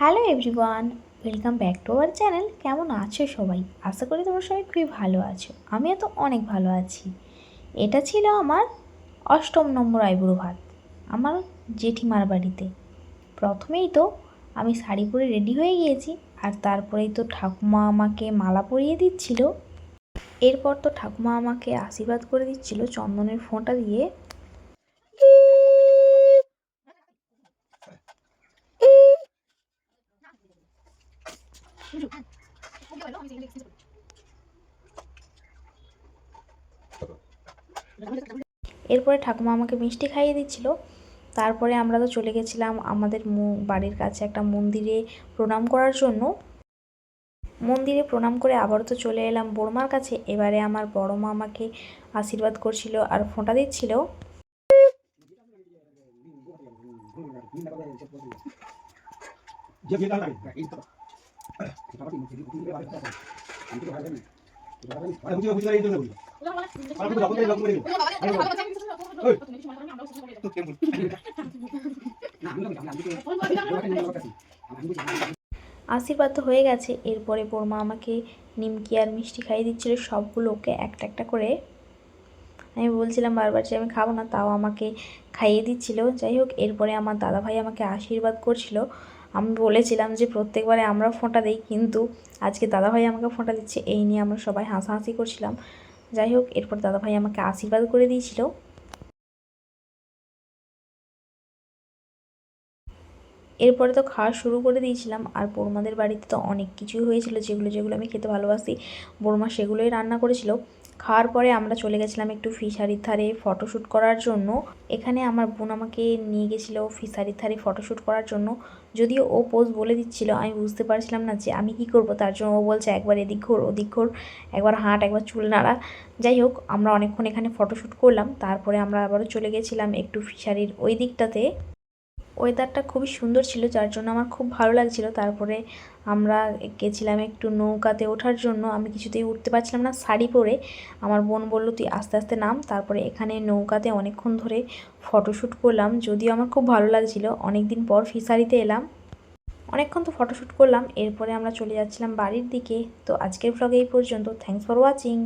Hello everyone, welcome back to our channel. কেমন আছো সবাই? আশা করি তোমরা সবাই খুবই ভালো আছো। আমিও তো অনেক ভালো আছি। এটা ছিল আমার 8ম নম্বর আইবুড়ো ভাত আমার জেঠিমার বাড়িতে। প্রথমেই তো আমি শাড়ি পরে রেডি হয়ে গিয়েছি, আর তারপরেই তো ঠাকুমা আমাকে মালা পরিয়ে দিচ্ছিল। এরপর তো ঠাকুমা আমাকে আশীর্বাদ করে দিচ্ছিল চন্দনের ফোঁটা দিয়ে। এরপরে ঠাকুমা আমাকে মিষ্টি খাইয়ে দিচ্ছিল। তারপরে আমরা তো চলে গেছিলাম আমাদের বাড়ির কাছে একটা মন্দিরে প্রণাম করার জন্য। মন্দিরে প্রণাম করে আবারও তো চলে এলাম বড়মার কাছে। এবারে আমার বড় মা আমাকে আশীর্বাদ করছিল আর ফোঁটা দিচ্ছিল। আশীর্বাদ তো হয়ে গেছে। এরপরে বড়মা আমাকে নিমকি আর মিষ্টি খাইয়ে দিচ্ছিল, সবগুলো ওকে একটা একটা করে। আমি বলছিলাম বারবার যে আমি খাবো না, তাও আমাকে খাইয়ে দিচ্ছিল। যাই হোক, এরপরে আমার দাদাভাই আমাকে আশীর্বাদ করছিল। আমি বলেছিলাম যে প্রত্যেকবারে আমরা ফোঁটা দিই, কিন্তু আজকে দাদাভাই আমাকে ফোঁটা দিচ্ছে, এই নিয়ে আমরা সবাই হাসাহাসি করছিলাম। যাই হোক, এরপর দাদাভাই আমাকে আশীর্বাদ করে দিয়েছিল। এরপরে তো খাওয়া শুরু করে দিয়েছিলাম। আর বড়মাদের বাড়িতে তো অনেক কিছুই হয়েছিল, যেগুলো যেগুলো আমি খেতে ভালোবাসি, বড়মা সেগুলোই রান্না করেছিল। খাওয়ার পরে আমরা চলে গেছিলাম একটু ফিশারির ধারে ফটোশ্যুট করার জন্য। এখানে আমার বোন আমাকে নিয়ে গেছিলো ফিশারির ধারে ফটোশ্যুট করার জন্য। যদিও ও পোজ বলে দিচ্ছিল, আমি বুঝতে পারছিলাম না যে আমি কি করব। তার জন্য ও বলছে একবার এদিক ঘোর ওদিক ঘোর, একবার হাঁট, একবার চুল নাড়া। যাই হোক, আমরা অনেকক্ষণ এখানে ফটোশ্যুট করলাম। তারপরে আমরা আবারও চলে গেছিলাম একটু ফিশারির ওই দিকটাতে। ওয়েদারটা খুবই সুন্দর ছিল, যার জন্য আমার খুব ভালো লাগছিল। তারপরে আমরা গেছিলাম একটু নৌকাতে ওঠার জন্য। আমি কিছুতেই উঠতে পারছিলাম না শাড়ি পরে। আমার বোন বলল তুই আস্তে আস্তে নাম। তারপরে এখানে নৌকাতে অনেকক্ষণ ধরে ফটোশ্যুট করলাম, যদিও আমার খুব ভালো লাগছিল। অনেক দিন পর ফিশারিতে এলাম, অনেকক্ষণ তো ফটোশ্যুট করলাম। এরপরে আমরা চলে যাচ্ছিলাম বাড়ির দিকে। তো আজকের ভ্লগে এই পর্যন্ত। Thanks for watching.